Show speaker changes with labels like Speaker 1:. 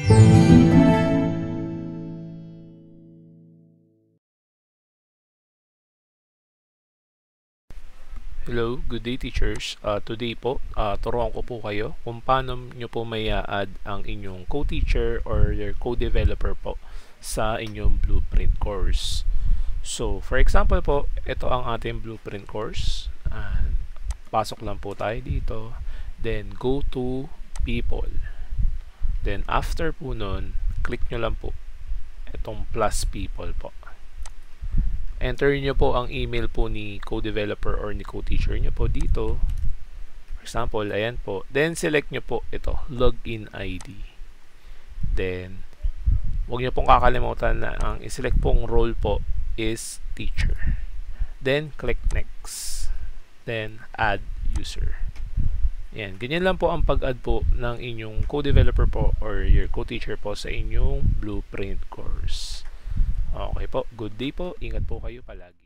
Speaker 1: Hello, good day teachers. Today po, turuan ko po kayo kung paano nyo po may add ang inyong co-teacher or your co-developer po sa inyong blueprint course. So, for example po, ito ang ating blueprint course. Pasok lang po tayo dito. Then, go to people. Then, after po nun, click nyo lang po itong plus people po. Enter nyo po ang email po ni co-developer or ni co-teacher nyo po dito. For example, ayan po. Then, select nyo po ito, login ID. Then, huwag nyo pong kakalimutan na ang iselect pong role po is teacher. Then, click next. Then, add user. Ayan, ganyan lang po ang pag-add po ng inyong co-developer po or your co-teacher po sa inyong blueprint course. Okay po, good day po. Ingat po kayo palagi.